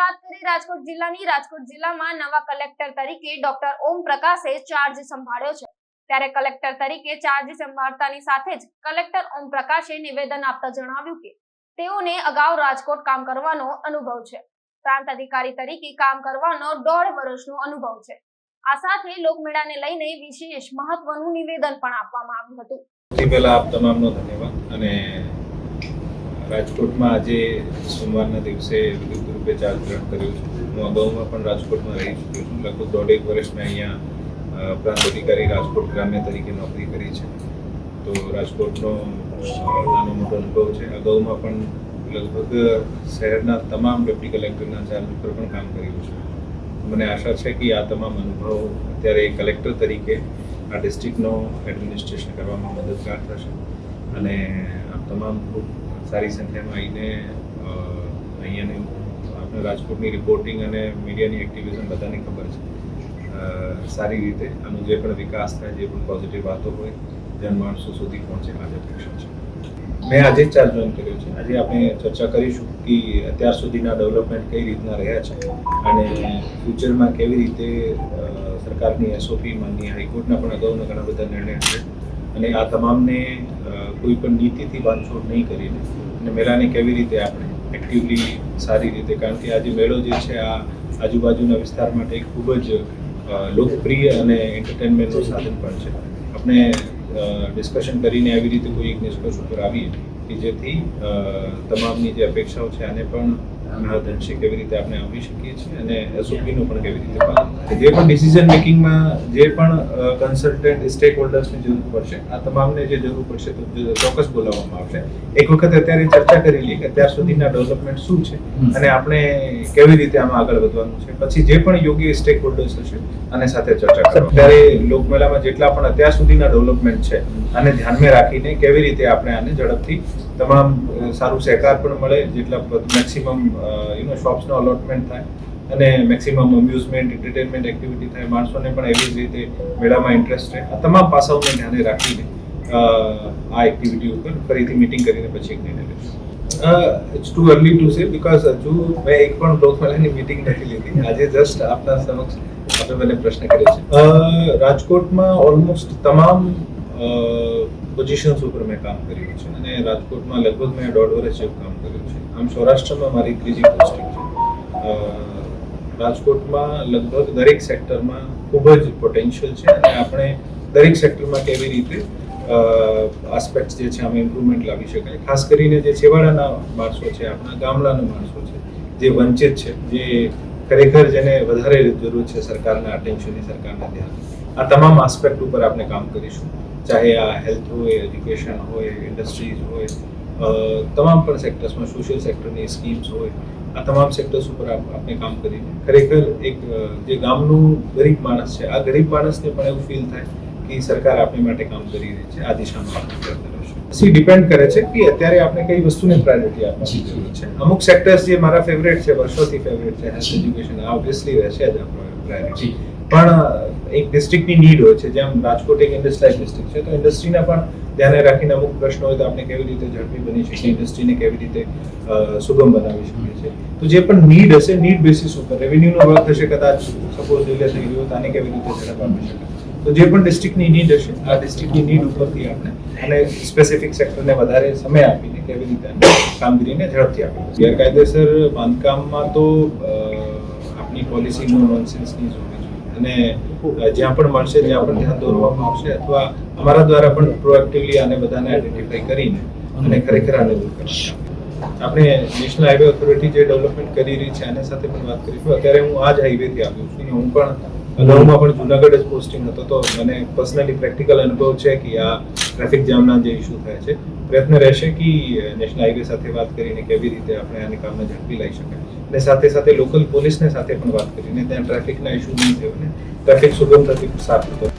વાત કરીએ રાજકોટ જિલ્લાની, રાજકોટ જિલ્લામાં નવા કલેક્ટર તરીકે ડોક્ટર ઓમ પ્રકાશે ચાર્જ સંભાળ્યો છે। ત્યારે કલેક્ટર તરીકે ચાર્જ સંભાળતાની સાથે જ કલેક્ટર ઓમ પ્રકાશે નિવેદન આપતા જણાવ્યું કે તેઓને અગાઉ રાજકોટ કામ કરવાનો અનુભવ છે। પ્રાંત અધિકારી તરીકે કામ કરવાનો 1.5 વર્ષનો અનુભવ છે। આ સાથે લોકમેળાને લઈને વિશેષ મહત્વનું નિવેદન પણ આપવામાં આવ્યું હતું। સૌથી પહેલા આપ તમામનો ધન્યવાદ। અને રાજકોટમાં આજે સોમવારના દિવસે વિધિવત રૂપે ચાર્જ ગ્રહણ કર્યો છે। હું અગાઉમાં પણ રાજકોટમાં રહી ચૂક્યો છું। લગભગ 1.5 વર્ષ મેં અહીંયા પ્રાંત અધિકારી રાજકોટ ગ્રામ્ય તરીકે નોકરી કરી છે। તો રાજકોટનો નાનો મોટો અનુભવ છે। અગાઉમાં પણ લગભગ શહેરના તમામ ડેપ્ટી કલેક્ટરના ચાર્જ ઉપર પણ કામ કર્યું છે। મને આશા છે કે આ તમામ અનુભવ અત્યારે કલેક્ટર તરીકે આ ડિસ્ટ્રિક્ટનો એડમિનિસ્ટ્રેશન કરવામાં મદદગાર થશે। અને આ તમામ ખૂબ સારી સંખ્યામાં આવીને અહીંયાની આપણે રાજકોટની રિપોર્ટિંગ અને મીડિયાની એક્ટિવિઝમ બધાને ખબર છે। સારી રીતે આનો જે પણ વિકાસ થાય, જે પણ પોઝિટિવ વાતો હોય જનમાણસો સુધી પહોંચે આજે અપેક્ષા છે। મેં આજે જ ચાર્જ જોઈન કર્યો છે। આજે આપણે ચર્ચા કરીશું કે અત્યાર સુધીના ડેવલપમેન્ટ કઈ રીતના રહ્યા છે અને ફ્યુચરમાં કેવી રીતે સરકારની એસઓપી માનની હાઈકોર્ટના પણ અગાઉના ઘણા બધા નિર્ણય છે અને આ તમામને કોઈ પણ નીતિથી બાંધછોડ નહીં કરીને અને મેળાને કેવી રીતે આપણે એક્ટિવલી સારી રીતે, કારણ કે આજે મેળો જે છે આ આજુબાજુના વિસ્તાર માટે ખૂબ જ લોકપ્રિય અને એન્ટરટેનમેન્ટનું સાધન પણ છે। આપણે ડિસ્કશન કરીને આવી રીતે કોઈ એક નિષ્કર્ષ ઉપર આવીએ કે જેથી તમામની જે અપેક્ષાઓ છે આને પણ ધનશે કેવી રીતે આપણે આવી શકીએ છીએ અને એસઓપીનું પણ કેવી રીતે પાલન થાય। જે પણ ડિસિઝન મેકિંગમાં જે પણ કન્સલ્ટન્ટ સ્ટેક હોલ્ડર્સની જરૂર પડશે આ તમામને જે જરૂર પડશે તો ચોક્કસ બોલાવવામાં આવશે। એક વખત અત્યારે ચર્ચા કરી લઈએ કે અત્યાર સુધીના ડેવલપમેન્ટ શું છે અને આપણે કેવી રીતે આમાં આગળ વધવાનું છે, પછી જે પણ યોગ્ય સ્ટેક હોલ્ડર્સ હશે આને સાથે ચર્ચા કરો। અત્યારે લોકમેળામાં જેટલા પણ અત્યાર સુધીના ડેવલપમેન્ટ છે આને ધ્યાનમાં રાખીને કેવી રીતે આપણે આને ઝડપથી તમામ સારું સહકાર પણ મળે, જેટલા મેક્સિમમ શોપ્સનો અલોટમેન્ટ થાય અને મેક્સિમમ અમ્યુઝમેન્ટ એન્ટરટેનમેન્ટ એક્ટિવિટી થાય, માણસોને પણ એવી જ રીતે મેળામાં ઇન્ટરેસ્ટ રહે। આ તમામ પાસાઓને ધ્યાને રાખીને આ એક્ટિવિટી ઉપર ફરીથી મીટિંગ કરીને પછી એક નિર્ણય લઈશું। It's too early to say because હજુ મેં એક પણ લોકમેળાની મીટિંગ નથી લીધી। આજે જસ્ટ આપના સમક્ષ આપણે મને પ્રશ્ન કર્યો છે। રાજકોટમાં ઓલમોસ્ટ તમામ પોઝિશન્સ ઉપર મેં કામ કર્યું છે અને રાજકોટમાં લગભગ મેં 1.5 વર્ષ જેવું કામ કર્યું છે। આમ સૌરાષ્ટ્રમાં મારી ત્રીજી પોસ્ટિંગ છે। રાજકોટમાં લગભગ દરેક સેક્ટરમાં ખૂબ જ પોટેન્શિયલ છે અને આપણે દરેક સેક્ટરમાં કેવી રીતે આસ્પેક્ટ્સ જે છે આમાં ઇમ્પ્રુવમેન્ટ લાવી શકાય। ખાસ કરીને જે છેવાડાના માણસો છે, આપણા ગામડાના માણસો છે, જે વંચિત છે, જે ખરેખર જેને વધારે જરૂર છે સરકારના અટેન્શનની, સરકારના ધ્યાન, આ તમામ આસ્પેક્ટ ઉપર આપણે કામ કરીશું। ચાહે આ હેલ્થ હોય, એજ્યુકેશન હોય, ઇન્ડસ્ટ્રીઝ હોય, તમામ પણ સેક્ટર્સમાં સોશિયલ સેક્ટરની સ્કીમ્સ હોય, આ તમામ સેક્ટર્સ ઉપર આપણે કામ કરીને ખરેખર એક જે ગામનું ગરીબ માણસ છે આ ગરીબ માણસને પણ એવું ફીલ થાય કે સરકાર આપણી માટે કામ કરી રહી છે। આ દિશામાં આપણે કરતા રહીશું। પછી ડિપેન્ડ કરે છે કે અત્યારે આપણે કઈ વસ્તુને પ્રાયોરિટી આપવાની જરૂર છે। અમુક સેક્ટર્સ જે મારા ફેવરેટ છે, વર્ષોથી ફેવરેટ છે, હેલ્થ, એજ્યુકેશન, આ ઓબ્વિયસલી રહેશે જ આ પ્રાયોરિટી। પણ એક ડિસ્ટ્રિક્ટની નીડ હોય છે, જેમ રાજકોટ એક ઇન્ડસ્ટ્રીયલ ડિસ્ટ્રિક્ટ છે તો ઇન્ડસ્ટ્રીના પણ ધ્યાને રાખીને અમુક પ્રશ્નો હોય તો આપણે કેવી રીતે ઝડપી બની શકીએ, ઇન્ડસ્ટ્રીને કેવી રીતે સુગમ બનાવી શકીએ છીએ। તો જે પણ નીડ હશે, નીડ બેસિસ ઉપર રેવન્યુનો વર્ક હશે, કદાચ સપોઝ ડિલે થઈ ગયો તો આને કેવી રીતે ઝડપ આપી શકાય। તો જે પણ ડિસ્ટ્રિક્ટની નીડ હશે આ ડિસ્ટ્રિક્ટની નીડ ઉપરથી આપણે અને સ્પેસિફિક સેક્ટરને વધારે સમય આપીને કેવી રીતે કામગીરીને ઝડપથી આપી। ગેરકાયદેસર બાંધકામમાં તો આપણી પોલિસી નો નોનસેન્સની જ હોવી જોઈએ અને જ્યાં પણ મળશે ત્યાં પણ ધ્યાન દોરવામાં આવશે અથવા અમારા દ્વારા પણ પ્રોએક્ટિવલી આને બધાને આઈડેન્ટિફાઈ કરીને અને ખરેખર આને દૂર કરશે। આપણે નેશનલ હાઈવે ઓથોરિટી જે ડેવલપમેન્ટ કરી રહી છે આની સાથે પણ વાત કરીશું। અત્યારે હું આ જ હાઈવેથી આવ્યો છું અને હું પણ અગાઉમાં પણ જુનાગઢ જ પોસ્ટિંગ હતો તો મને પર્સનલી પ્રેક્ટિકલ અનુભવ છે કે આ ટ્રાફિક જામના જે ઇસ્યુ થાય છે, પ્રયત્ન રહેશે કે નેશનલ હાઈવે સાથે વાત કરીને કેવી રીતે આપણે આને કામને ઝડપી લઈ શકાય અને સાથે સાથે લોકલ પોલીસને સાથે પણ વાત કરીને ત્યાં ટ્રાફિકના ઇસ્યુ નહીં થયો અને ટ્રાફિક સુગમતાથી સાફ થતો।